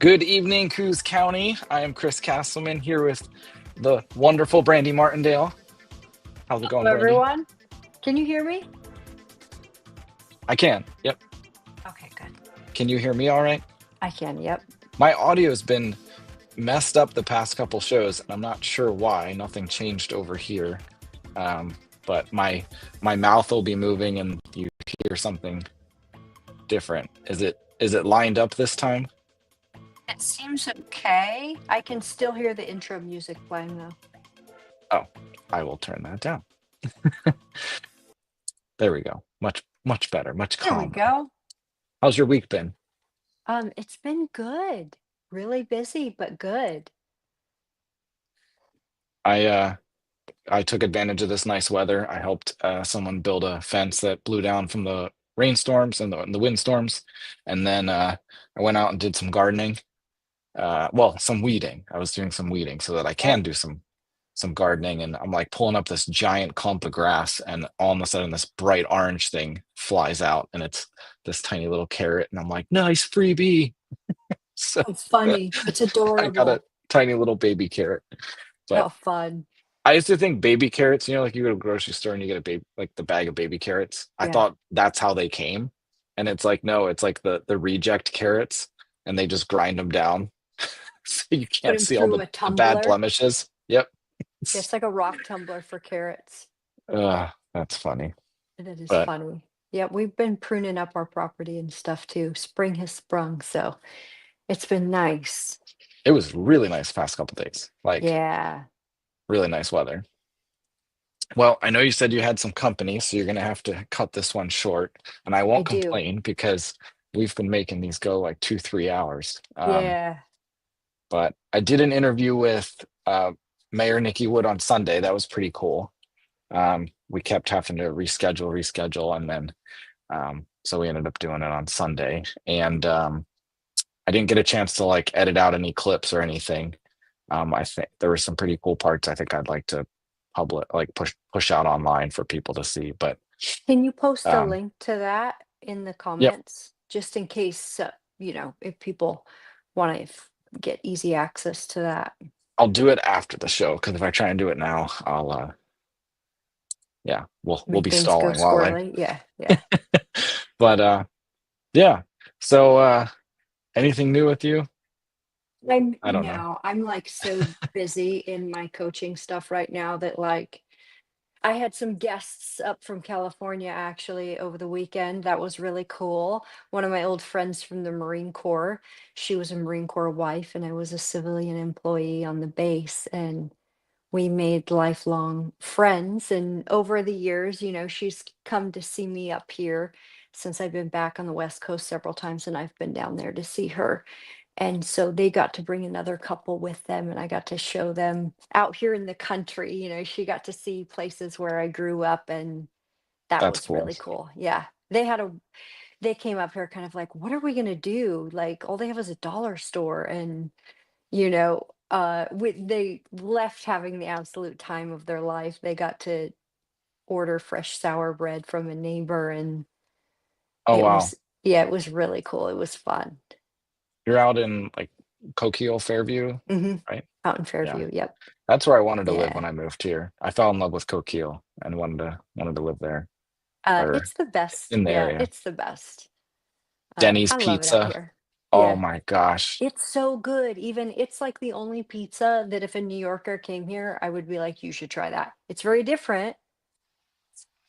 Good evening, Coos County. I am Chris Castleman here with the wonderful Brandy Martindale. How's it going, Hello, Brandy? everyone. Can you hear me? I can. Yep. Okay, good. Can you hear me all right? I can, yep. My audio's been messed up the past couple shows, and I'm not sure why. Nothing changed over here. But my mouth will be moving and you hear something different. Is it lined up this time? It seems okay. I can still hear the intro music playing though. Oh, I will turn that down. There we go. Much better, much There we calmer. go. How's your week been? It's been good. Really busy, but good. I I took advantage of this nice weather. I helped someone build a fence that blew down from the rainstorms and the windstorms, and then I went out and did some gardening. Well, some weeding. I was doing some weeding so that I Yep. can do some gardening. And I'm like pulling up this giant clump of grass, and all of a sudden this bright orange thing flies out, and it's this tiny little carrot. And I'm like, nice freebie. So How funny. It's I got a adorable. tiny little baby carrot, but How fun. I used to think baby carrots, like you go to a grocery store and you get a baby, like the bag of baby carrots. I Yeah. thought that's how they came. And it's like, no, it's like the reject carrots and they just grind them down. So you Put can't him see all through a the bad tumbler. blemishes. Yep. It's like a rock tumbler for carrots. That's funny. And it is But funny. Yeah, we've been pruning up our property and stuff too. Spring has sprung, so it's been nice. it was really nice past couple days. Like Yeah, really nice weather. Well, I know you said you had some company, so you're gonna have to cut this one short. And I I won't do. complain because we've been making these go like 2, 3 hours. Yeah. But I did an interview with Mayor Nikki Wood on Sunday. That was pretty cool. We kept having to reschedule, and then so we ended up doing it on Sunday. And I didn't get a chance to like edit out any clips or anything. I think there were some pretty cool parts. I think I'd like to like push out online for people to see. But Can you post a um, link to that in the yep, comments just in case, if people want to get easy access to that? I'll do it after the show because if I try and do it now, I'll yeah, we'll Make be things go stalling while I. squirrely. Yeah, yeah. But yeah. So anything new with you? I'm I don't know. no, I'm like so busy in my coaching stuff right now that like I had some guests up from California actually over the weekend. That was really cool. One of my old friends from the Marine Corps, she was a Marine Corps wife, and I was a civilian employee on the base. And we made lifelong friends. And over the years, she's come to see me up here since I've been back on the West Coast several times, and I've been down there to see her. And so they got to bring another couple with them, and I got to show them out here in the country. She got to see places where I grew up, and that That's was cool. really cool. Yeah. They came up here kind of like, what are we going to do? Like, all they have is a dollar store. And, they left having the absolute time of their life. They got to order fresh sour bread from a neighbor, and Oh it wow. was, yeah, it was really cool. It was fun. You're out in like Coquille, Fairview, Hmm. right? Out in Yeah. Fairview. Yep. That's where I wanted to live when Yeah. I moved here. I fell in love with Coquille and wanted to live there or It's the best. in the Yeah, area. it's the best. Denny's I love it out Pizza. here. Oh Yeah, my gosh. it's so good. Even it's like the only pizza that if a New Yorker came here, I would be like, you should try that. It's very different.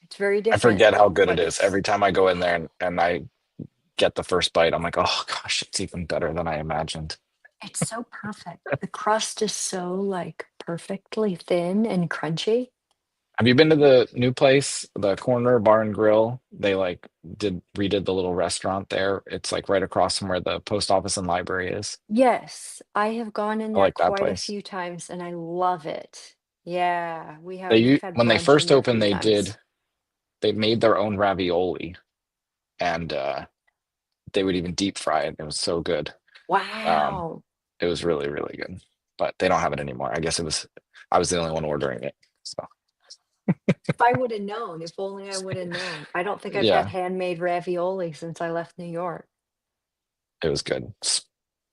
It's very I different, forget how good it but is. it's Every time I go in there and I get the first bite, I'm like, oh gosh, it's even better than I imagined. it's so perfect. The crust is so like perfectly thin and crunchy. Have you been to the new place, the Corner Bar and Grill? They like redid the little restaurant there. It's like right across from where the post office and library is. Yes, I have gone in I there like that quite a place. few times and I love it. Yeah, we've had When they brunch in first there a opened, few times. they made their own ravioli and they would even deep fry it. It was so good. Um, Wow. it was really, really good. But they don't have it anymore. I was the only one ordering it. So If I would have known, if only I would have known. I don't think I've had yeah, handmade ravioli since I left New York. it was good.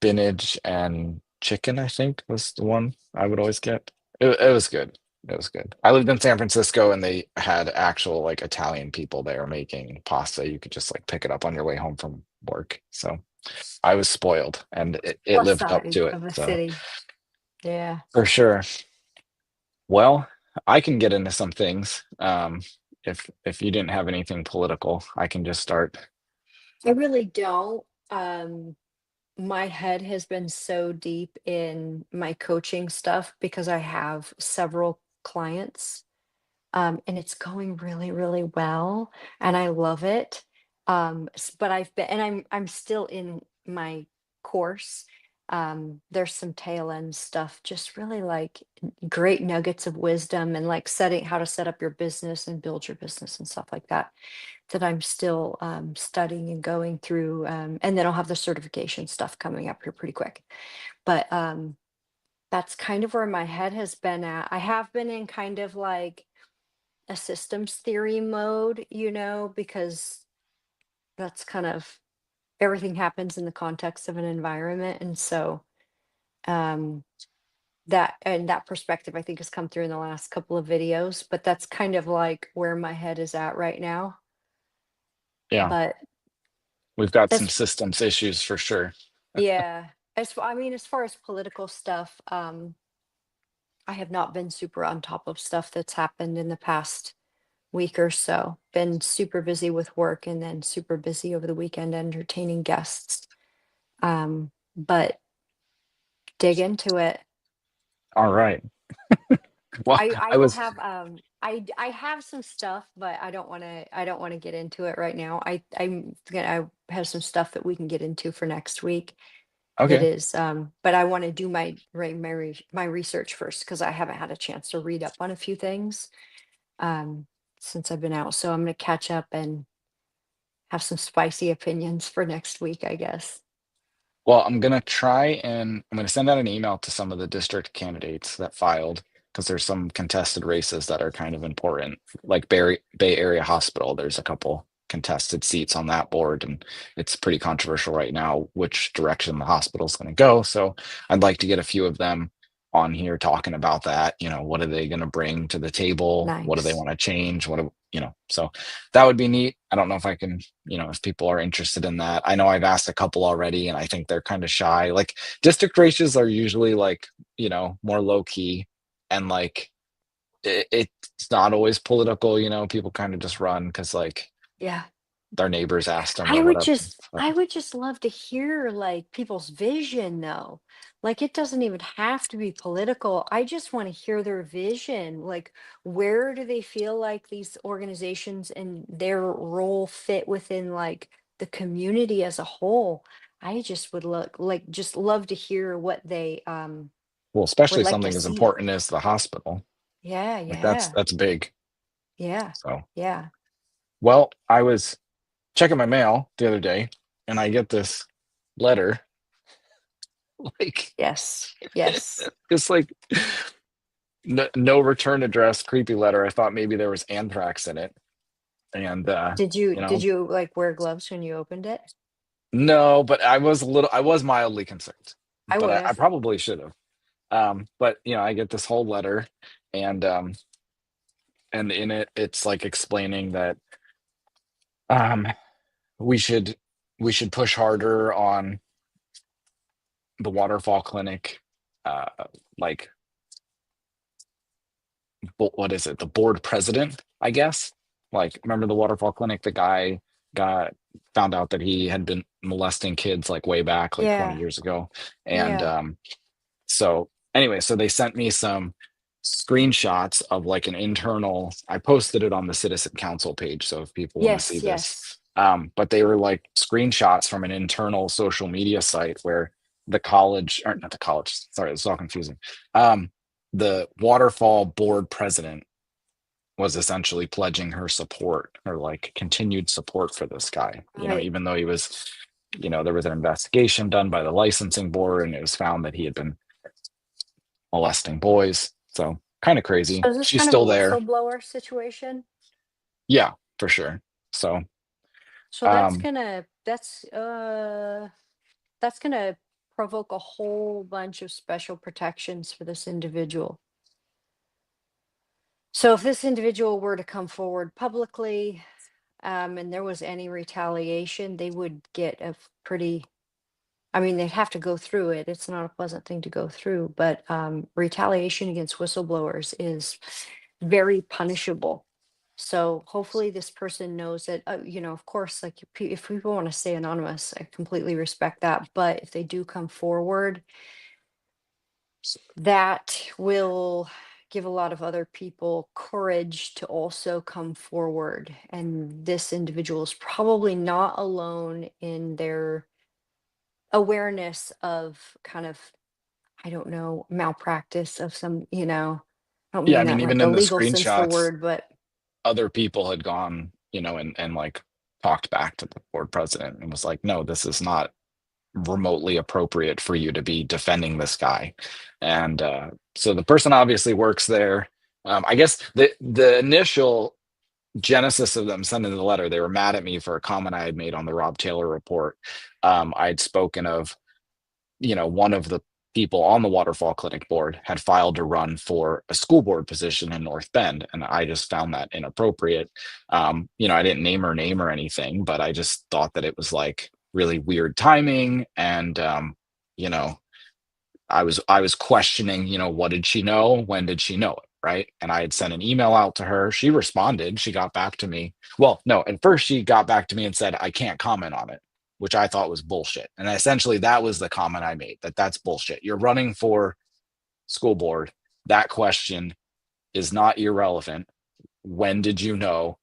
spinach and chicken, I think was the one I would always get. It was good. It was good. I lived in San Francisco and they had actual like Italian people there making pasta. You could just like pick it up on your way home from work. So I was spoiled and it Plus lived up side to it. of a So city. Yeah. for sure. Well, I can get into some things. If you didn't have anything political, I can just start. I really don't. My head has been so deep in my coaching stuff because I have several clients, and it's going really, really well, and I love it. But I've been, and I'm still in my course. There's some tail end stuff, just really like great nuggets of wisdom and like setting how to set up your business and build your business and stuff like that that I'm still studying and going through. And then I'll have the certification stuff coming up here pretty quick. But that's kind of where my head has been at. I have been in kind of like a systems theory mode, because that's kind of everything happens in the context of an environment. And so um, that perspective, I think, has come through in the last couple of videos, but that's kind of like where my head is at right now. Yeah, But we've got some as systems issues for sure. yeah, I mean, as far as political stuff, I have not been super on top of stuff that's happened in the past week or so. Been super busy with work and then super busy over the weekend entertaining guests. But dig into it. All right. Well, I I will was have I have some stuff, but I don't want to get into it right now. I have some stuff that we can get into for next week. That okay. is, but I want to do my research first because I haven't had a chance to read up on a few things um since I've been out. So I'm gonna catch up and have some spicy opinions for next week, I guess. Well, I'm gonna send out an email to some of the district candidates that filed because there's some contested races that are kind of important. Like Bay Area Hospital, there's a couple contested seats on that board, and it's pretty controversial right now which direction the hospital's going to go. So I'd like to get a few of them on here talking about that. What are they going to bring to the table? What do they Nice. want to change? So that would be neat. I don't know if I can, if people are interested in that. I know I've asked a couple already and I think they're kind of shy. Like district races are usually like, more low key and like it's not always political, people kind of just run because like Yeah. their neighbors asked them I or would whatever. just But I would just love to hear like people's vision though. Like it doesn't even have to be political. I just want to hear their vision. Like where do they feel like these organizations and their role fit within like the community as a whole? I just would just love to hear what they well, would especially like to something as see. important as the hospital. Yeah, Like that's yeah. that's big. Yeah. So Yeah. well, I was checking my mail the other day and I get this letter like Yes. Yes. it's like no return address, creepy letter. I thought maybe there was anthrax in it. And Did you you did know, you like wear gloves when you opened it? no, but I was mildly concerned. I But would I have. probably should have. But I get this whole letter and and in it it's like explaining that um we should push harder on the waterfall clinic uh like what is it, the board president, I guess. Like, remember the waterfall clinic? The guy got found out that he had been molesting kids like way back, like 20 Yeah. years ago. And Yeah. so anyway, so they sent me some screenshots of like an internal, I posted it on the citizen council page. So if people want to see Yes, this, yes. but they were like screenshots from an internal social media site where the college, or not the college, sorry, it's all confusing. The waterfall board president was essentially pledging her support or like continued support for this guy, Right. even though he was, there was an investigation done by the licensing board and it was found that he had been molesting boys. So kind of crazy. So is this She's kind of a still there. whistleblower situation? Yeah, for sure. So, So um, that's gonna provoke a whole bunch of special protections for this individual. So if this individual were to come forward publicly, and there was any retaliation, they would get a pretty, I mean, they'd have to go through it. It's not a pleasant thing to go through, but retaliation against whistleblowers is very punishable. So hopefully this person knows that, of course, like if people want to stay anonymous, I completely respect that. But if they do come forward, that will give a lot of other people courage to also come forward. And this individual is probably not alone in their awareness of kind of, I don't know, malpractice of some, I don't Yeah, mean I mean, that in like even the in the legal sense of the screenshots, word, but other people had gone, and like talked back to the board president and was like, no, this is not remotely appropriate for you to be defending this guy. And so the person obviously works there. I guess the initial genesis of them sending the letter, they were mad at me for a comment I had made on the Rob Taylor report. I had spoken of, one of the people on the Waterfall Clinic board had filed to run for a school board position in North Bend, and I just found that inappropriate. I didn't name her name or anything, but I just thought that it was like really weird timing, and you know, I was questioning, what did she know? When did she know it? Right. And I had sent an email out to her. She responded. She got back to me. Well, no, at first she got back to me and said, I can't comment on it, which I thought was bullshit. And essentially that was the comment I made, that that's bullshit. You're running for school board. That question is not irrelevant. When did you know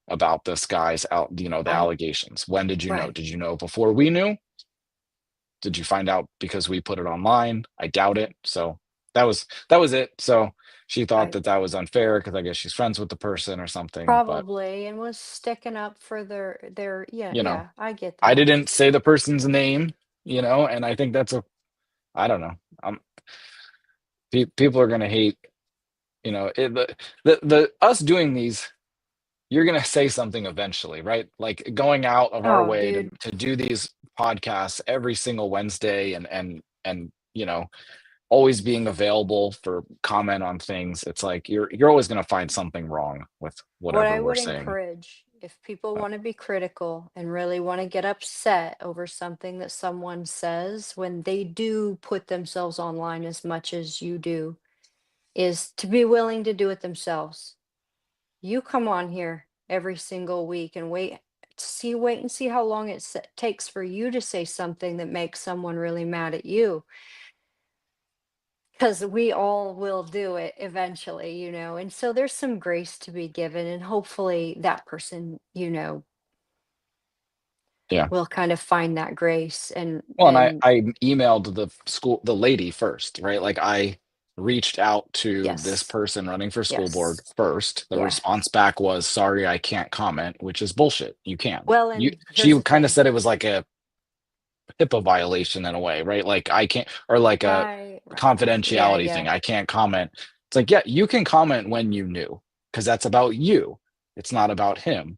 about this guy's out, the I allegations? When did you know? right. Did you know before we knew? Did you find out because we put it online? I doubt it. So that was it. So she thought I that that was unfair because I guess she's friends with the person or something. But probably and was sticking up for their yeah, you know, yeah, I get I that. didn't say the person's name. And I think that's a, I don't know. Um, People are gonna hate. The us doing these. You're gonna say something eventually, right? Like going out of our Oh, way to dude. to do these podcasts every single Wednesday, and always being available for comment on things. It's like you're always going to find something wrong with What whatever I we're would saying. encourage, if people But want to be critical and really want to get upset over something that someone says when they do put themselves online as much as you do, is to be willing to do it themselves. You come on here every single week and wait and see how long takes for you to say something that makes someone really mad at you. Because we all will do it eventually, and so there's some grace to be given, and hopefully that person, yeah. will kind of find that grace and Well, and I emailed the lady first, right? Like I reached out to this yes, person running for school board yes, first. The yeah. response back was, "Sorry, I can't comment," which is bullshit. You can. Well, You and here's She the kind of thing. said it was like a HIPAA violation in a way, right? Like I can't, or like a Right, right, right. Yeah, confidentiality thing. yeah. I can't comment. It's like, yeah, you can comment when you knew, because that's about you. It's not about him,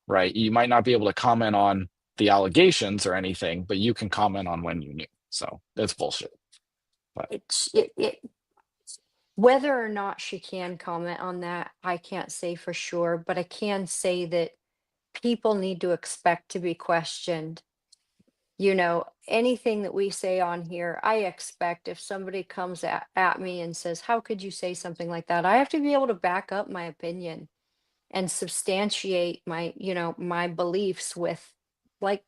right? You might not be able to comment on the allegations or anything, but you can comment on when you knew. So that's bullshit. But It whether or not she can comment on that, I can't say for sure, but I can say that people need to expect to be questioned. Anything that we say on here, I expect if somebody comes at me and says, how could you say something like that? I have to be able to back up my opinion and substantiate my beliefs with like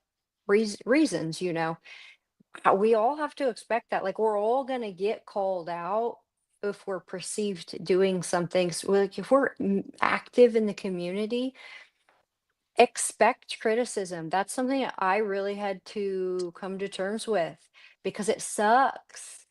reasons. We all have to expect that. Like we're all going to get called out if we're perceived doing something. So, like if we're active in the community, expect criticism. That's something that I really had to come to terms with because it sucks.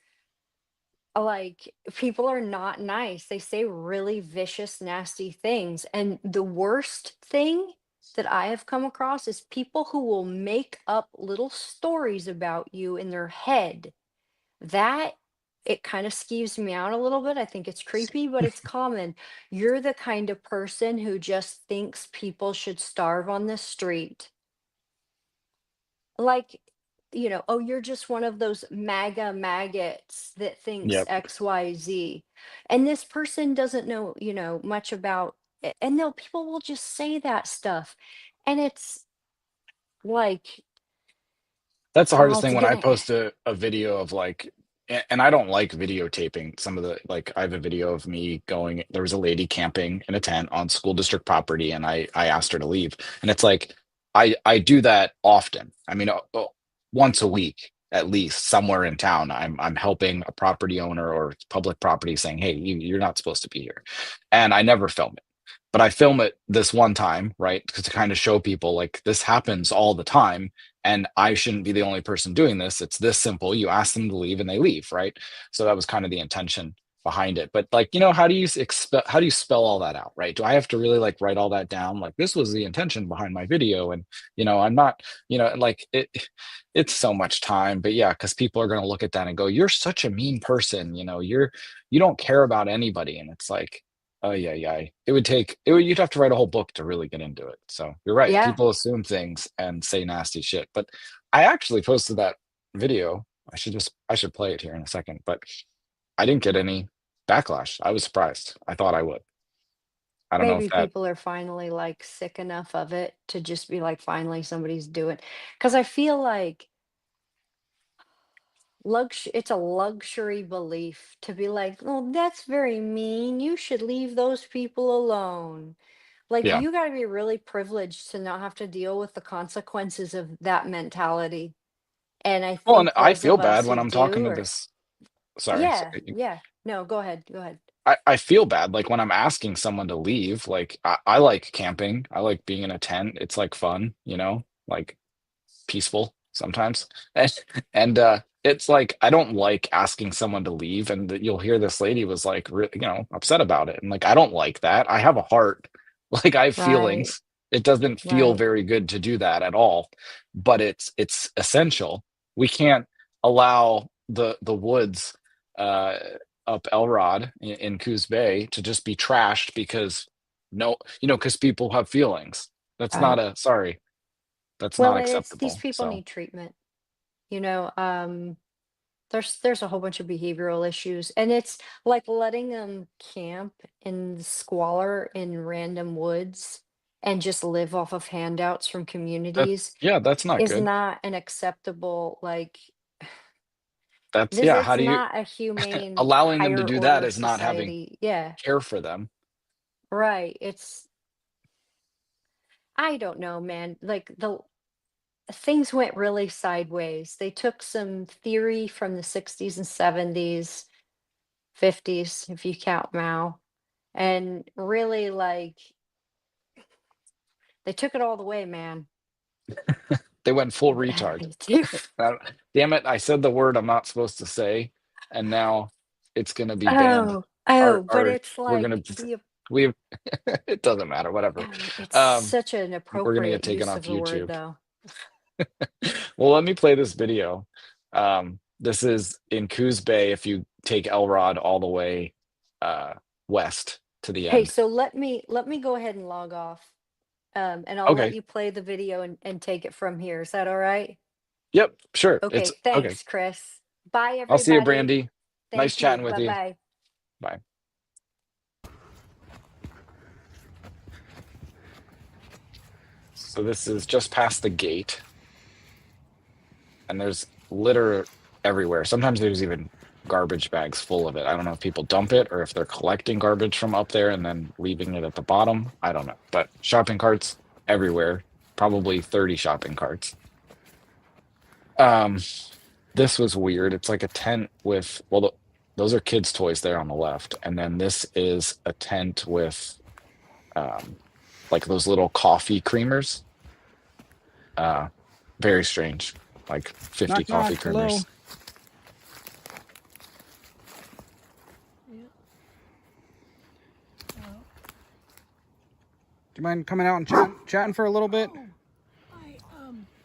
Like, people are not nice. They say really vicious, nasty things. And the worst thing that I have come across is people who will make up little stories about you in their head. That it kind of skeeves me out a little bit. I think it's creepy, but it's common. You're the kind of person who just thinks people should starve on the street. Like, oh, you're just one of those MAGA maggots that thinks Yep. XYZ. And this person doesn't know, much about and they'll people will just say that stuff. And it's like, That's the oh, hardest it's thing when I gonna post a video of like, and I don't like videotaping some of the, like, I have a video of me going, there was a lady camping in a tent on school district property, and I asked her to leave. And it's like, I do that often. I mean, once a week at least, somewhere in town, I'm helping a property owner or public property saying, hey, you're not supposed to be here. And I never film it, but I film it this one time, right? Because to kind of show people like this happens all the time, and I shouldn't be the only person doing this. It's this simple. You ask them to leave and they leave, right? So that was kind of the intention behind it. But like, how do you expect, how do you spell all that out, right? Do I have to really like write all that down? Like, this was the intention behind my video, and I'm not, like it's so much time. But yeah, because people are going to look at that and go, you're such a mean person, you don't care about anybody. And it's like, oh yeah, yeah. You'd have to write a whole book to really get into it. So you're right. yeah, People assume things and say nasty shit. But I actually posted that video. I should play it here in a second. But I didn't get any backlash. I was surprised. I thought I would. I don't know if maybe that, people are finally like sick enough of it to just be like, finally somebody's doing, because I feel like it's a luxury belief to be like, "Oh, that's very mean. You should leave those people alone." Like, yeah. you gotta be really privileged to not have to deal with the consequences of that mentality. And I Well, and think I those feel of bad us who when I'm talking do to are, this. Sorry. yeah, yeah. No, go ahead. Go ahead. I feel bad like when I'm asking someone to leave. Like I like camping. I like being in a tent. It's like fun, like peaceful sometimes. And it's like I don't like asking someone to leave, and you'll hear this lady was like upset about it. And like I don't like that. I have a heart. Like I have Right, feelings. It doesn't feel right. very good to do that at all, but it's essential. We can't allow the woods uh up Elrod in Coos Bay to just be trashed because no, because people have feelings. That's not Right. a sorry. That's Well, not and it's these acceptable. people So need treatment. You know, there's a whole bunch of behavioral issues, and it's like letting them camp in the squalor in random woods and just live off of handouts from communities yeah, that's not is good. not an acceptable, like, That's this, yeah. it's How do you not a humane allowing them to higher do that order is not having society. Yeah, care for them. right. I don't know, man. Like, the things went really sideways. They took some theory from the 60s and 70s, 50s, if you count Mao, and really, like, they took it all the way, man. They went full retard. If- Uh, Damn it! I said the word I'm not supposed to say, and now it's gonna be banned. Oh, oh, but Our it's we're gonna like the we it doesn't matter. Whatever. it's Um, such an we're gonna get appropriate taken use off of the word, YouTube. though. Well, let me play this video. This is in Coos Bay. If you take Elrod all the way uh, west to the Hey, end. so let me go ahead and log off, and I'll let Okay. you play the video and take it from here. Is that all right? Yep. Sure. It's Okay, okay. thanks, Chris. Bye, I'll see you, everybody. Brandy. Nice Thank you. chatting with Bye you. bye. Bye. So this is just past the gate, and there's litter everywhere. Sometimes there's even garbage bags full of it. I don't know if people dump it or if they're collecting garbage from up there and then leaving it at the bottom. I don't know. But shopping carts everywhere, probably 30 shopping carts. Um, this was weird. It's like a tent with, well, those are kids' toys there on the left. And then this is a tent with um, like those little coffee creamers. Uh, very strange. Like 50 Knock, coffee knock. Hello. creamers. Do you mind coming out and chatting for a little bit? I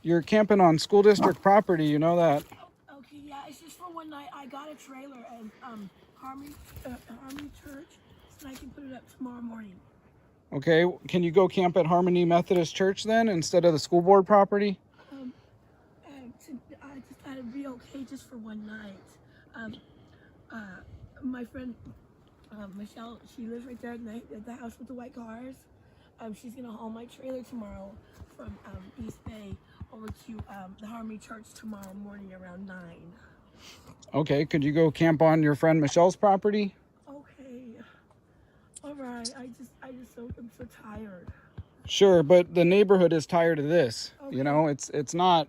You're camping on school district property. You know that. okay, yeah, it's just for one night. I got a trailer and Harmony Church, and I can put it up tomorrow morning. Okay. Can you go camp at Harmony Methodist Church then instead of the school board property? I just thought it'd be okay just for one night. My friend Michelle, she lives right there at the house with the white cars. She's gonna haul my trailer tomorrow from East Bay over to the Harmony Church tomorrow morning around 9. Okay, could you go camp on your friend Michelle's property? Okay. All right. I'm so tired. Sure, but the neighborhood is tired of this. Okay. You know, it's not.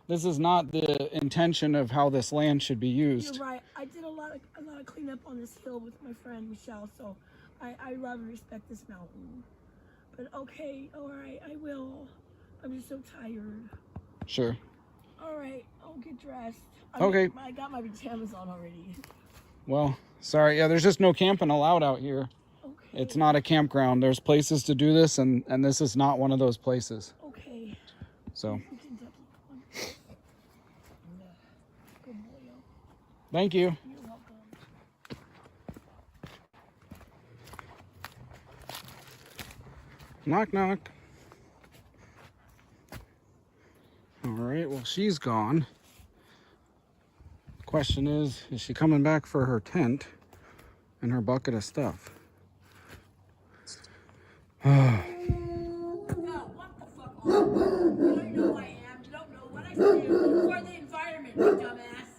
This is not the intention of how this land should be used. You're right. I did a lot of cleanup on this hill with my friend Michelle, so I love and respect this mountain. But okay, all right, I will. I'm just so tired. Sure. All right, I'll get dressed. Okay. I got my pajamas on already. Well, sorry. Yeah, there's just no camping allowed out here. Okay. It's not a campground. There's places to do this, and this is not one of those places. Okay. So, We can definitely go on. Good boy, yo. thank you. You're welcome. Knock, knock. All right, well, she's gone. Question is she coming back for her tent and her bucket of stuff? No, what the fuck on? You don't know who I am. You don't know what I do for the environment, you dumbass.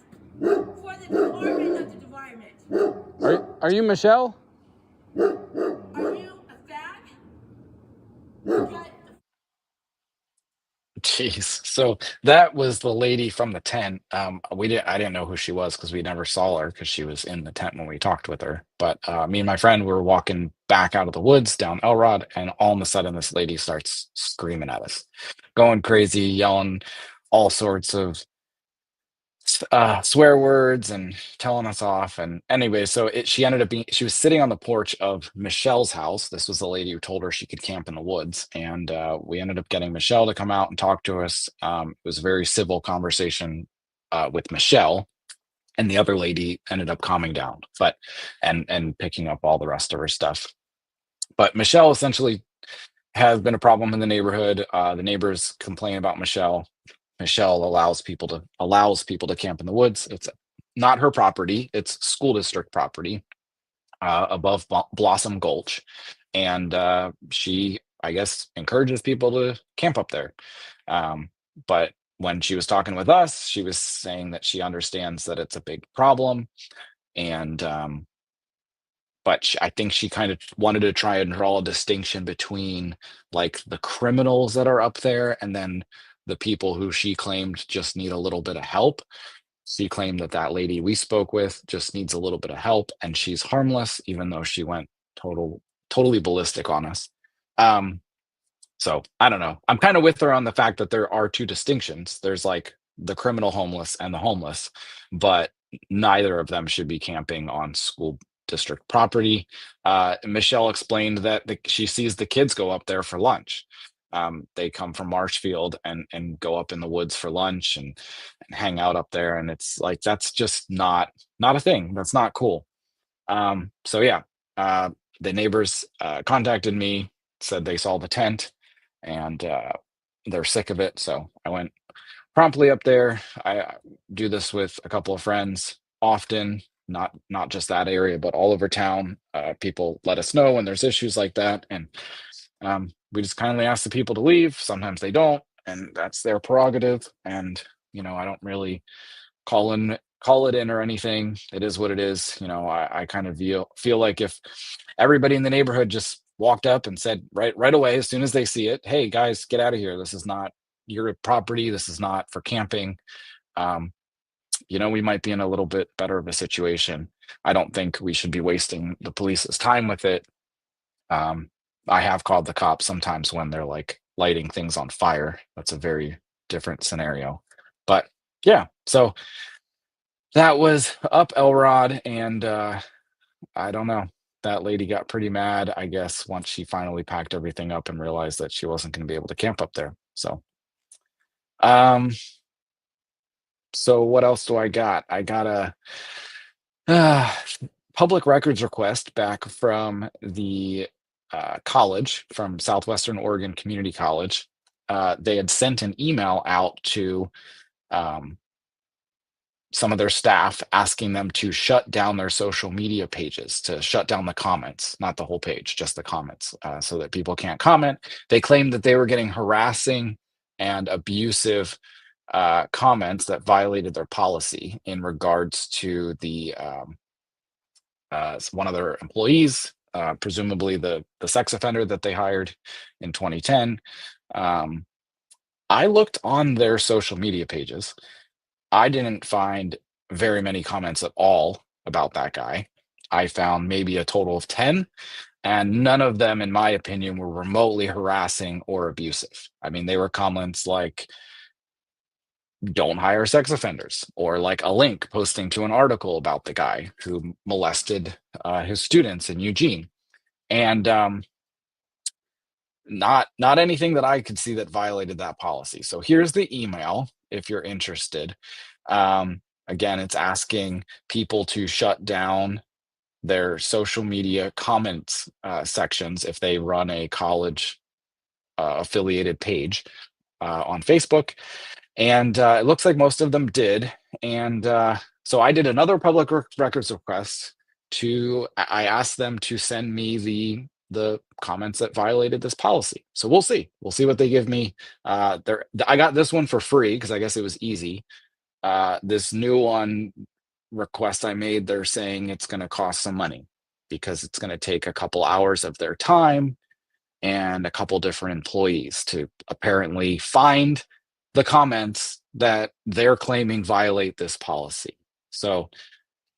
For the department of the environment. Are you Michelle? Are you a fag? Get the Jeez. So that was the lady from the tent. I didn't know who she was because we never saw her because she was in the tent when we talked with her. But me and my friend were walking back out of the woods down Elrod, and all of a sudden this lady starts screaming at us, going crazy, yelling all sorts of swear words and telling us off. And anyway, so she ended up she was sitting on the porch of Michelle's house. This was the lady who told her she could camp in the woods. And we ended up getting Michelle to come out and talk to us. It was a very civil conversation with Michelle. And the other lady ended up calming down, and picking up all the rest of her stuff. But Michelle essentially has been a problem in the neighborhood. The neighbors complain about Michelle. Michelle allows people to camp in the woods. It's not her property; it's school district property above Blossom Gulch, and she, I guess, encourages people to camp up there. But when she was talking with us, she was saying that she understands that it's a big problem, and but I think she kind of wanted to try and draw a distinction between like the criminals that are up there and then the people who she claimed just need a little bit of help. She claimed that that lady we spoke with just needs a little bit of help and she's harmless, even though she went totally ballistic on us. So I don't know. I'm kind of with her on the fact that there are two distinctions. There's like the criminal homeless and the homeless, but neither of them should be camping on school district property. Michelle explained that she sees the kids go up there for lunch. They come from Marshfield and go up in the woods for lunch and hang out up there, and it's like that's just not a thing. That's not cool. So yeah, the neighbors contacted me, said they saw the tent, and they're sick of it. So I went promptly up there. I do this with a couple of friends often, not just that area, but all over town. People let us know when there's issues like that, and we just kindly ask the people to leave. Sometimes they don't, and that's their prerogative. And I don't really call it in or anything. It is what it is. I kind of feel like if everybody in the neighborhood just walked up and said right away as soon as they see it, hey guys, get out of here. This is not your property. This is not for camping. We might be in a little bit better of a situation. I don't think we should be wasting the police's time with it. I have called the cops sometimes when they're like lighting things on fire. That's a very different scenario. But yeah, so that was up Elrod, and I don't know. That lady got pretty mad, I guess, once she finally packed everything up and realized that she wasn't going to be able to camp up there. So what else do I got? I got a public records request back from the college, from Southwestern Oregon Community College. They had sent an email out to some of their staff, asking them to shut down their social media pages, to shut down the comments, not the whole page, just the comments, so that people can't comment. They claimed that they were getting harassing and abusive comments that violated their policy in regards to the one of their employees, presumably the sex offender that they hired in 2010. I looked on their social media pages. I didn't find very many comments at all about that guy. I found maybe a total of 10, and none of them, in my opinion, were remotely harassing or abusive. I mean, they were comments like, don't hire sex offenders, or like a link posting to an article about the guy who molested his students in Eugene. And not anything that I could see that violated that policy. So here's the email if you're interested. Again, it's asking people to shut down their social media comments sections if they run a college affiliated page on Facebook. And it looks like most of them did. And so I did another public records request I asked them to send me the comments that violated this policy. So we'll see what they give me. I got this one for free because I guess it was easy. This new one request I made, they're saying it's going to cost some money because it's going to take a couple hours of their time and a couple different employees to apparently find the comments that they're claiming violate this policy. So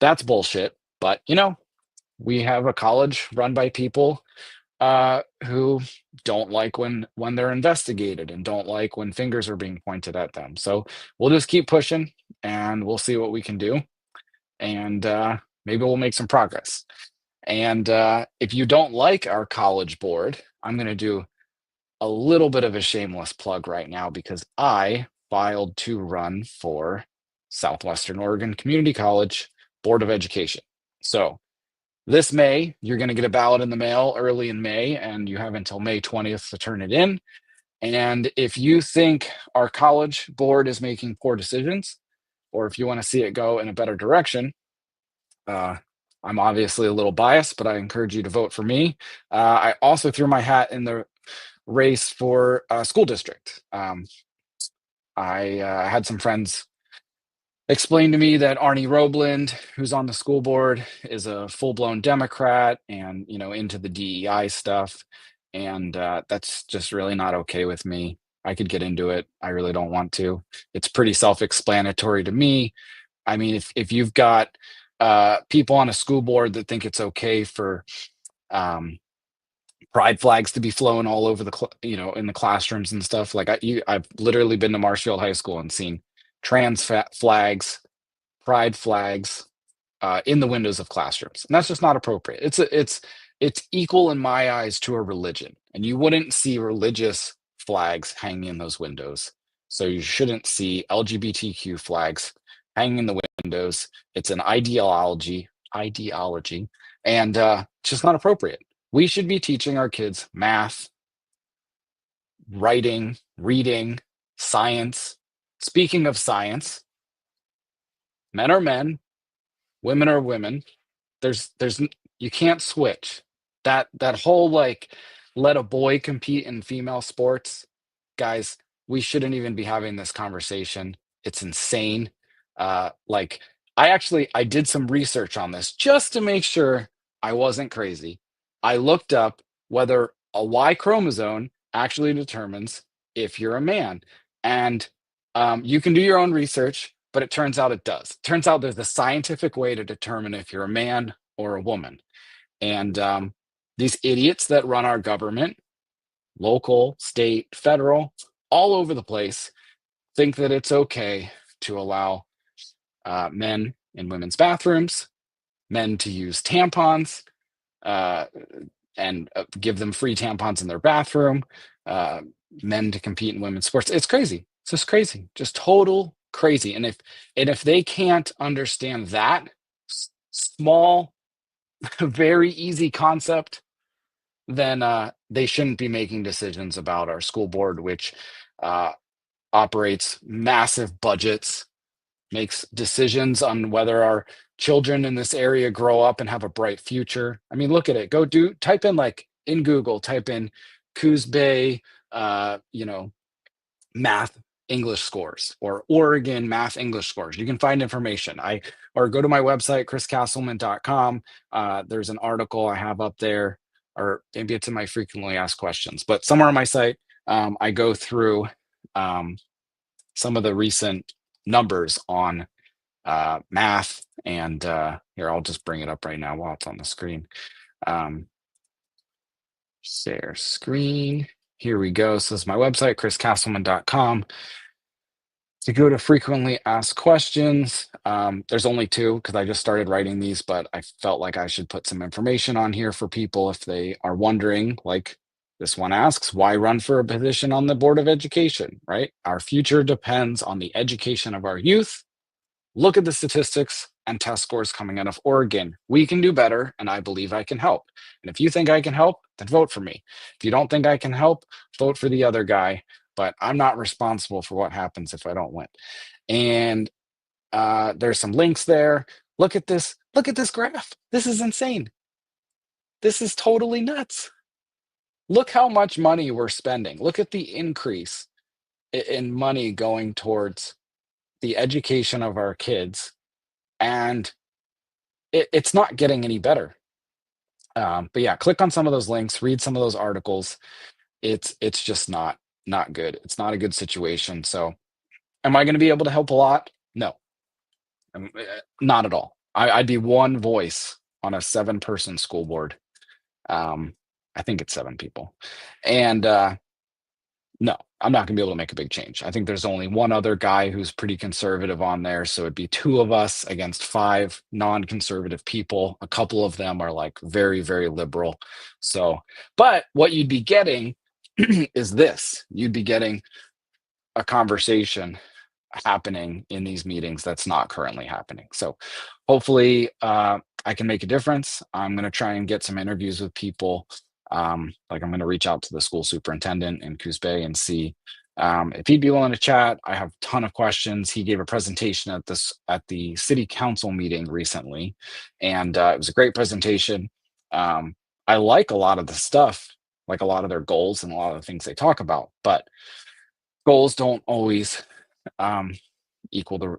that's bullshit. But, we have a college run by people who don't like when they're investigated and don't like when fingers are being pointed at them. So we'll just keep pushing and we'll see what we can do. And maybe we'll make some progress. And if you don't like our college board, I'm going to do a little bit of a shameless plug right now because I filed to run for Southwestern Oregon Community College Board of Education. So this May, you're going to get a ballot in the mail early in May, and you have until May 20th to turn it in. And if you think our college board is making poor decisions, or if you want to see it go in a better direction, I'm obviously a little biased, but I encourage you to vote for me. I also threw my hat in the race for school district. I had some friends explain to me that Arnie Roebland, who's on the school board, is a full-blown Democrat and into the DEI stuff, and that's just really not okay with me. I could get into it. I really don't want to. It's pretty self-explanatory to me. I mean, if you've got people on a school board that think it's okay for pride flags to be flown all over in the classrooms and stuff, like I've literally been to Marshfield High School and seen trans flags, pride flags in the windows of classrooms, and that's just not appropriate. It's equal in my eyes to a religion, and you wouldn't see religious flags hanging in those windows. So you shouldn't see LGBTQ flags hanging in the windows. It's an ideology, and it's just not appropriate. We should be teaching our kids math, writing, reading, science. Speaking of science, men are men, women are women. There's you can't switch. That whole let a boy compete in female sports, guys, we shouldn't even be having this conversation. It's insane. I did some research on this just to make sure I wasn't crazy. I looked up whether a Y chromosome actually determines if you're a man. And you can do your own research, but it turns out it does. Turns out there's a scientific way to determine if you're a man or a woman. And these idiots that run our government, local, state, federal, all over the place, think that it's okay to allow men in women's bathrooms, men to use tampons, and give them free tampons in their bathroom, men to compete in women's sports. It's crazy. It's just crazy, just total crazy. And if they can't understand that small, very easy concept, then they shouldn't be making decisions about our school board, which operates massive budgets, makes decisions on whether our children in this area grow up and have a bright future. I mean, look at it. Type in, like, in Google, type in Coos Bay, math English scores, or Oregon math English scores. You can find information. Or go to my website, chriscastleman.com. There's an article I have up there, or maybe it's in my frequently asked questions, but somewhere on my site, I go through some of the recent numbers on math. And here, I'll just bring it up right now while it's on the screen. Share screen. Here we go. So this is my website, chriscastleman.com. To go to frequently asked questions, there's only 2 because I just started writing these, but I felt like I should put some information on here for people if they are wondering. Like this one asks, why run for a position on the Board of Education, right? Our future depends on the education of our youth. Look at the statistics and test scores coming out of Oregon. We can do better, and I believe I can help. And if you think I can help, then vote for me. If you don't think I can help, vote for the other guy. But I'm not responsible for what happens if I don't win. And there's some links there. Look at this. Look at this graph. This is insane. This is totally nuts. Look how much money we're spending. Look at the increase in money going towards the education of our kids, and it's not getting any better. But yeah, click on some of those links, read some of those articles. It's just not good. It's not a good situation. So am I going to be able to help a lot? No, not at all. I'd be one voice on a 7-person school board. I think it's 7 people. And no, I'm not going to be able to make a big change. I think there's only one other guy who's pretty conservative on there. So it'd be 2 of us against 5 non-conservative people. A couple of them are like very, very liberal. So, but what you'd be getting is this. You'd be getting a conversation happening in these meetings that's not currently happening. So hopefully I can make a difference. I'm going to try and get some interviews with people. Like I'm going to reach out to the school superintendent in Coos Bay and see if he'd be willing to chat. I have a ton of questions. He gave a presentation at the city council meeting recently, and it was a great presentation. I like a lot of the stuff, like a lot of their goals and a lot of the things they talk about, but goals don't always equal the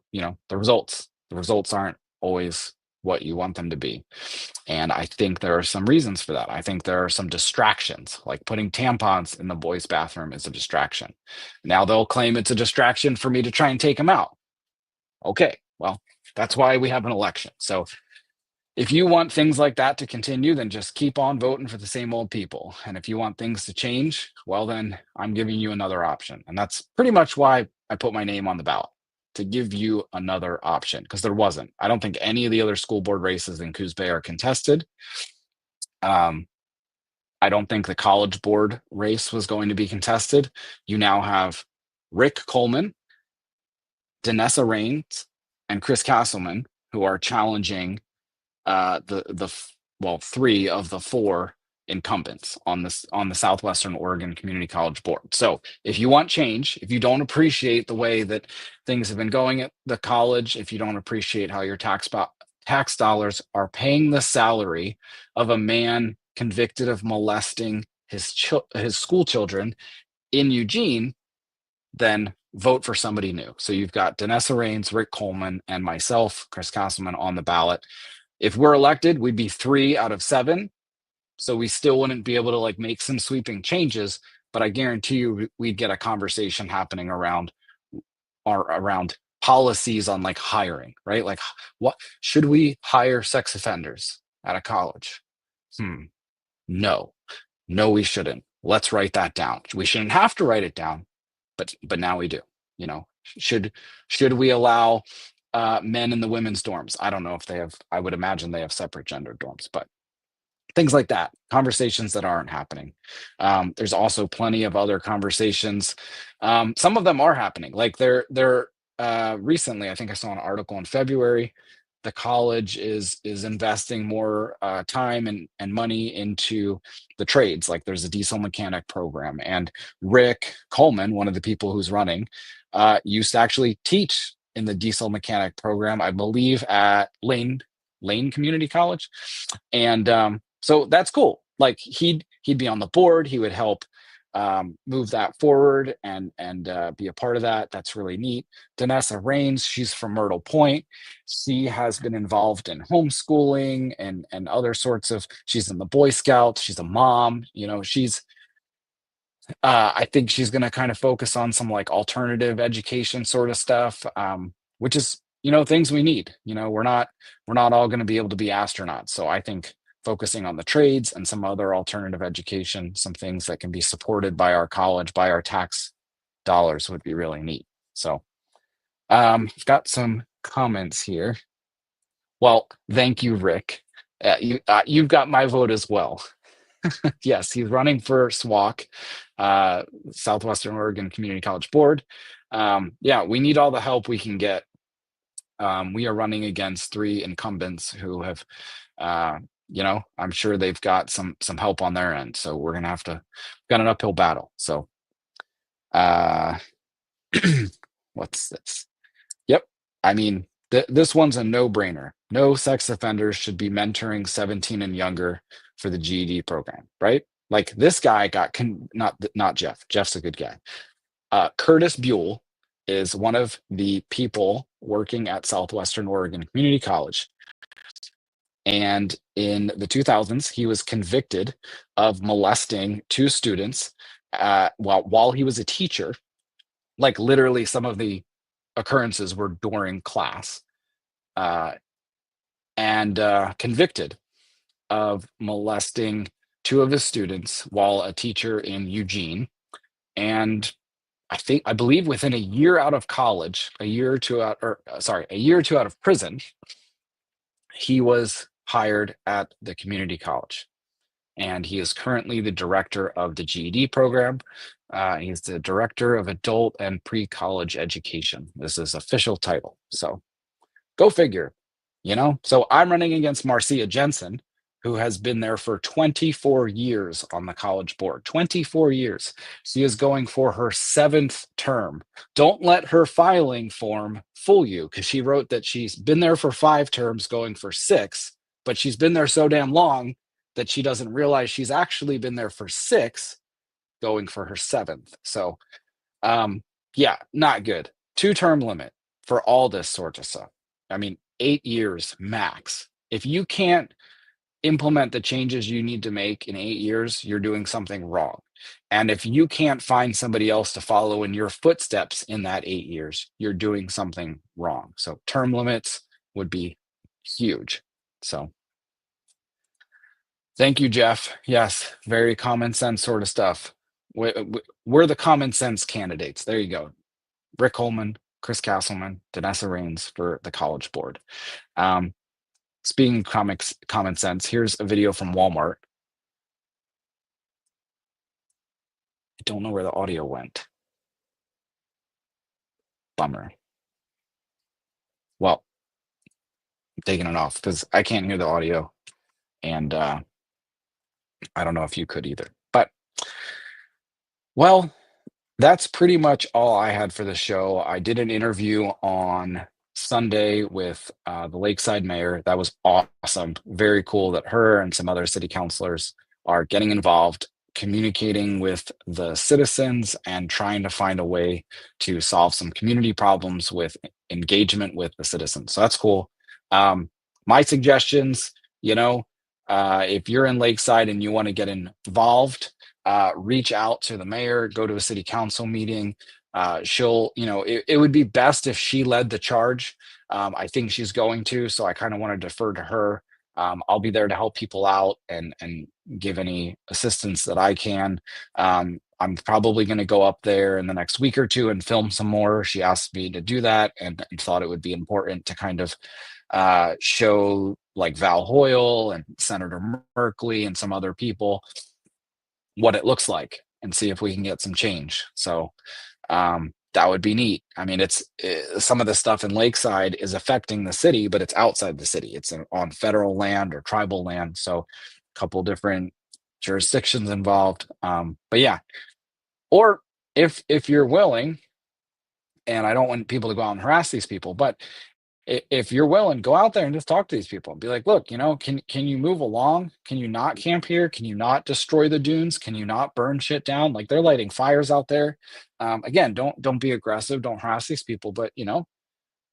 results. The results aren't always what you want them to be. And I think there are some reasons for that. I think there are some distractions, like putting tampons in the boys' bathroom is a distraction. Now they'll claim it's a distraction for me to try and take them out. Okay, well, that's why we have an election. So if you want things like that to continue, then just keep on voting for the same old people. And if you want things to change, well, then I'm giving you another option. And that's pretty much why I put my name on the ballot, to give you another option, because there wasn't. I don't think any of the other school board races in Coos Bay are contested. I don't think the college board race was going to be contested. You now have Rick Coleman, Danessa Rains, and Chris Castleman, who are challenging 3 of the 4 incumbents on the Southwestern Oregon Community College Board. So if you want change, if you don't appreciate the way that things have been going at the college, if you don't appreciate how your tax dollars are paying the salary of a man convicted of molesting his school children in Eugene, then vote for somebody new. So you've got Danessa Rains, Rick Coleman, and myself, Chris Castleman, on the ballot. If we're elected, we'd be 3 out of 7. So we still wouldn't be able to like make some sweeping changes, but I guarantee you we'd get a conversation happening around policies on like hiring, right? Like, what should we hire sex offenders at a college? No, we shouldn't. Let's write that down. We shouldn't have to write it down, but now we do. Should we allow men in the women's dorms? I don't know if they have. I would imagine they have separate gender dorms, but things like that, conversations that aren't happening. There's also plenty of other conversations. Some of them are happening. Like they're recently, I think I saw an article in February, the college is investing more time and money into the trades. Like there's a diesel mechanic program, and Rick Coleman, one of the people who's running, used to actually teach in the diesel mechanic program, I believe at Lane Community College. And so that's cool. Like he'd be on the board, he would help move that forward and be a part of that. That's really neat. Danessa Rains, she's from Myrtle Point. She has been involved in homeschooling and other sorts of, she's in the Boy Scouts, she's a mom, you know, she's I think she's going to kind of focus on some like alternative education sort of stuff, which is, you know, things we need. You know, we're not all going to be able to be astronauts. So I think focusing on the trades and some other alternative education, some things that can be supported by our college, by our tax dollars would be really neat. So I've got some comments here. Well, thank you, Rick. You've got my vote as well. Yes, he's running for SWAC, Southwestern Oregon Community College Board. Yeah, we need all the help we can get. We are running against 3 incumbents who have, you know, I'm sure they've got some help on their end. So we're gonna have to got an uphill battle. So, what's this? Yep, I mean, this one's a no-brainer. No sex offenders should be mentoring 17 and younger for the GED program, right? Like this guy got not Jeff. Jeff's a good guy. Curtis Buell is one of the people working at Southwestern Oregon Community College. And in the 2000s, he was convicted of molesting 2 students while he was a teacher. Like literally some of the occurrences were during class, and convicted of molesting 2 of his students while a teacher in Eugene. And I believe within a year out of college, a year or two out of prison, he was hired at the community college. And he is currently the director of the GED program. He's the director of adult and pre-college education. This is official title. So go figure, you know? So I'm running against Marcia Jensen, who has been there for 24 years on the college board. 24 years. She is going for her 7th term. Don't let her filing form fool you, because she wrote that she's been there for 5 terms, going for 6, but she's been there so damn long that she doesn't realize she's actually been there for 6, going for her 7th. So, yeah, not good. 2-term limit for all this sort of stuff. I mean, 8 years max. If you can't implement the changes you need to make in 8 years, you're doing something wrong. And if you can't find somebody else to follow in your footsteps in that 8 years, you're doing something wrong. So term limits would be huge. So thank you, Jeff. Yes, very common sense sort of stuff. We're the common sense candidates. There you go. Rick Coleman, Chris Castleman, Danessa Rains for the college board. Speaking of common sense, here's a video from Walmart. I don't know where the audio went. Bummer. Well, I'm taking it off because I can't hear the audio, and I don't know if you could either. But, well, that's pretty much all I had for the show. I did an interview on Sunday with the Lakeside mayor. That was awesome. Very cool that her and some other city councilors are getting involved, communicating with the citizens and trying to find a way to solve some community problems with engagement with the citizens. So that's cool. My suggestions, you know, if you're in Lakeside and you want to get involved, reach out to the mayor, go to a city council meeting. She'll, you know, it would be best if she led the charge. I think she's going to, so I kind of want to defer to her. I'll be there to help people out and give any assistance that I can. I'm probably going to go up there in the next week or 2 and film some more. She asked me to do that and thought it would be important to kind of show like Val Hoyle and Senator Merkley and some other people what it looks like and see if we can get some change. So that would be neat. I mean, it's some of the stuff in Lakeside is affecting the city, but it's outside the city. It's on federal land or tribal land. So a couple different jurisdictions involved. But yeah, or if you're willing, and I don't want people to go out and harass these people. But if you're willing, go out there and just talk to these people and be like, look, can you move along? Can you not camp here? Can you not destroy the dunes? Can you not burn shit down? Like, they're lighting fires out there. Again, don't be aggressive, don't harass these people, but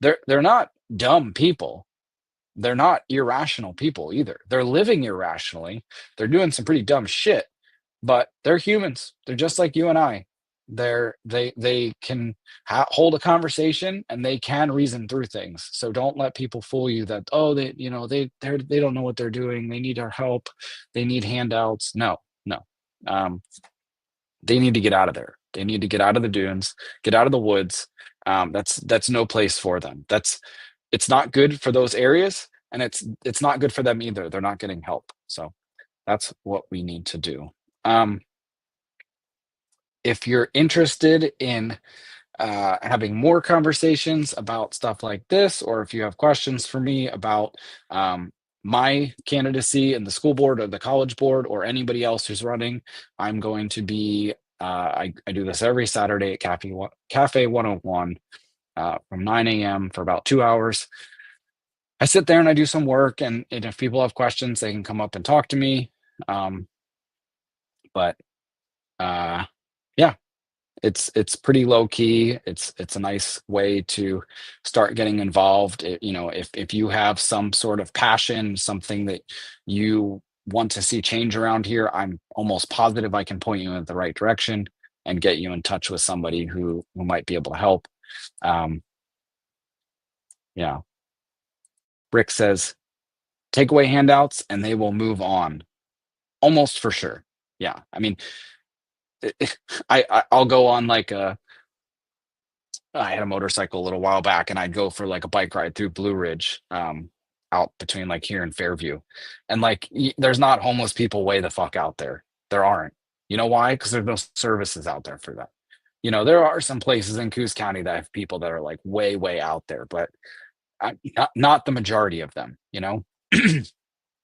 they're not dumb people. They're not irrational people either. They're living irrationally. They're doing some pretty dumb shit, but they're humans. They're just like you and I. They can hold a conversation, and they can reason through things. So don't let people fool you that, oh, they don't know what they're doing. They need our help. They need handouts. No, no. They need to get out of there. They need to get out of the dunes, get out of the woods. That's no place for them. It's not good for those areas, and it's not good for them either. They're not getting help. So that's what we need to do. If you're interested in having more conversations about stuff like this, or if you have questions for me about my candidacy in the school board or the college board or anybody else who's running, I'm going to be, I do this every Saturday at Cafe 101 from 9 a.m. for about 2 hours. I sit there and I do some work, and if people have questions, they can come up and talk to me. But yeah, it's pretty low key. It's a nice way to start getting involved. If you have some sort of passion, something that you want to see change around here, I'm almost positive I can point you in the right direction and get you in touch with somebody who might be able to help. Yeah. Rick says, take away handouts and they will move on. Almost for sure. Yeah. I mean, I'll go on like I had a motorcycle a little while back, and I'd go for like a bike ride through Blue Ridge, out between like here and Fairview. And like, there's not homeless people way the fuck out there. There aren't. You know why? Because there's no services out there for that. There are some places in Coos County that have people that are like way, way out there, but not the majority of them,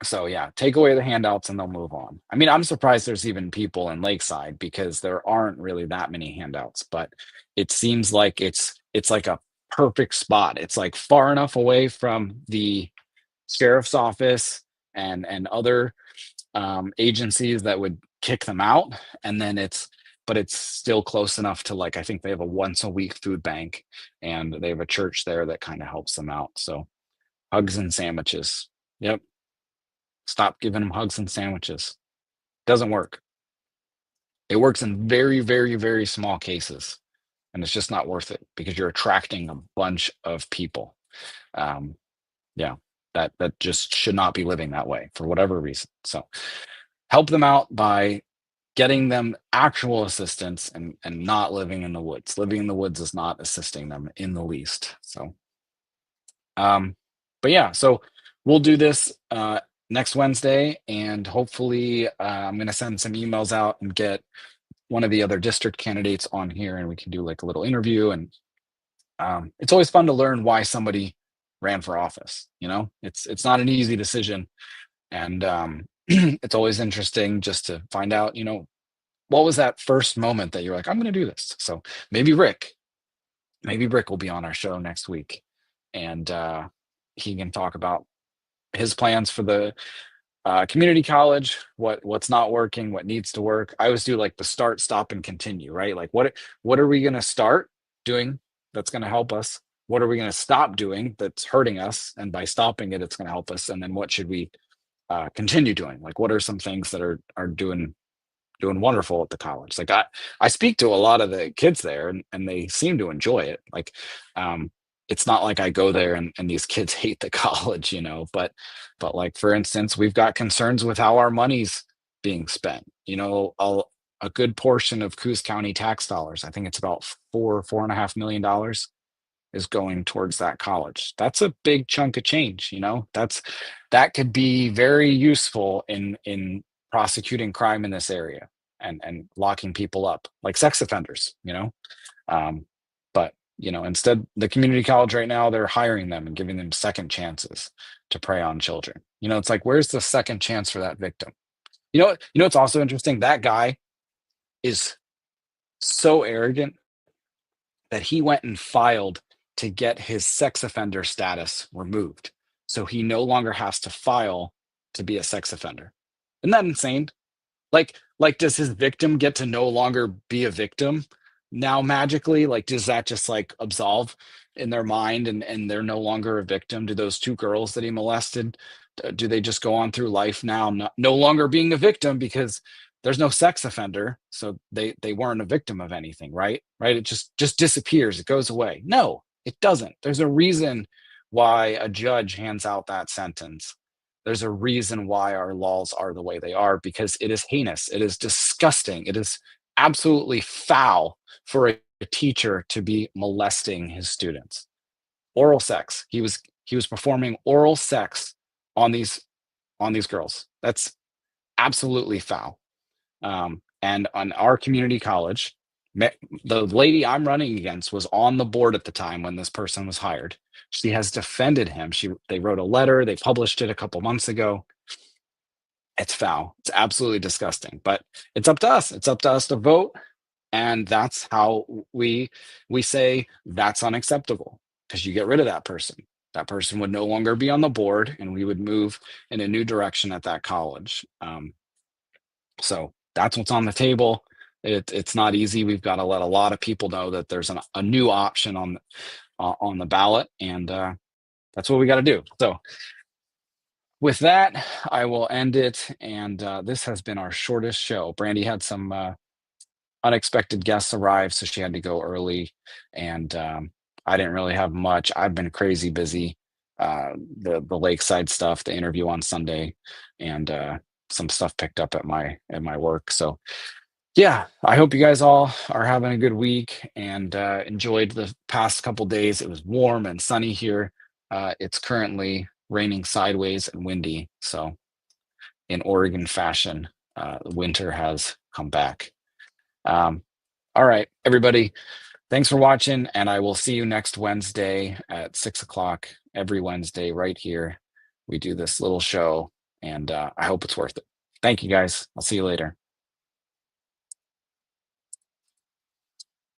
So yeah, take away the handouts and they'll move on. I mean, I'm surprised there's even people in Lakeside, because there aren't really that many handouts, but it seems like it's like a perfect spot. It's like far enough away from the sheriff's office and other agencies that would kick them out. And then but it's still close enough to, like, I think they have a once a week food bank, and they have a church there that kind of helps them out. So hugs and sandwiches. Yep. Stop giving them hugs and sandwiches. Doesn't work. It works in very, very, very small cases, and it's just not worth it, because you're attracting a bunch of people. Yeah, that just should not be living that way for whatever reason. So help them out by getting them actual assistance, and not living in the woods. Living in the woods is not assisting them in the least. So, but yeah, so we'll do this next Wednesday, and hopefully I'm going to send some emails out and get one of the other district candidates on here, and we can do like a little interview. And it's always fun to learn why somebody ran for office. It's not an easy decision, and it's always interesting just to find out, what was that first moment that you're like, I'm going to do this. So maybe Rick will be on our show next week, and he can talk about his plans for the community college, what's not working, what needs to work. I always do like the start, stop, and continue, right? Like, what are we going to start doing that's going to help us? What are we going to stop doing that's hurting us? And by stopping it, it's going to help us. And then what should we continue doing? Like, what are some things that are doing wonderful at the college? Like, I speak to a lot of the kids there, and they seem to enjoy it. Like, it's not like I go there and these kids hate the college, but like, for instance, we've got concerns with how our money's being spent. A good portion of Coos County tax dollars, I think it's about $4.5 million, is going towards that college. That's a big chunk of change. That could be very useful in prosecuting crime in this area, and locking people up, like sex offenders. But instead, the community college right now, they're hiring them and giving them second chances to prey on children. It's like, where's the second chance for that victim? It's also interesting. That guy is so arrogant that he went and filed to get his sex offender status removed. So he no longer has to file to be a sex offender. Isn't that insane? Like does his victim get to no longer be a victim now magically? Like does that just like absolve in their mind, and they're no longer a victim? Do those two girls that he molested, do they just go on through life now no longer being a victim because there's no sex offender, so they weren't a victim of anything, right? It just disappears, it goes away. No, it doesn't. There's a reason why a judge hands out that sentence. There's a reason why our laws are the way they are, because it is heinous. It is disgusting. It is absolutely foul for a teacher to be molesting his students. Oral sex. He was performing oral sex on these girls. That's absolutely foul. And on our community college, the lady I'm running against was on the board at the time when this person was hired. She has defended him. They wrote a letter. They published it a couple months ago. It's foul. It's absolutely disgusting. But it's up to us. It's up to us to vote, and that's how we say that's unacceptable, because you get rid of that person. That person would no longer be on the board, and we would move in a new direction at that college. So that's what's on the table. It's not easy. We've got to let a lot of people know that there's a new option on the ballot, and that's what we got to do. So with that, I will end it, and this has been our shortest show. Brandy had some unexpected guests arrive, so she had to go early, and I didn't really have much. I've been crazy busy. The lakeside stuff, the interview on Sunday, and some stuff picked up at my work. So yeah, I hope you guys all are having a good week and enjoyed the past couple days. It was warm and sunny here. It's currently raining sideways and windy. So in Oregon fashion, winter has come back. All right, everybody, thanks for watching, and I will see you next Wednesday at 6 o'clock. Every Wednesday right here, we do this little show, and I hope it's worth it. Thank you, guys. I'll see you later.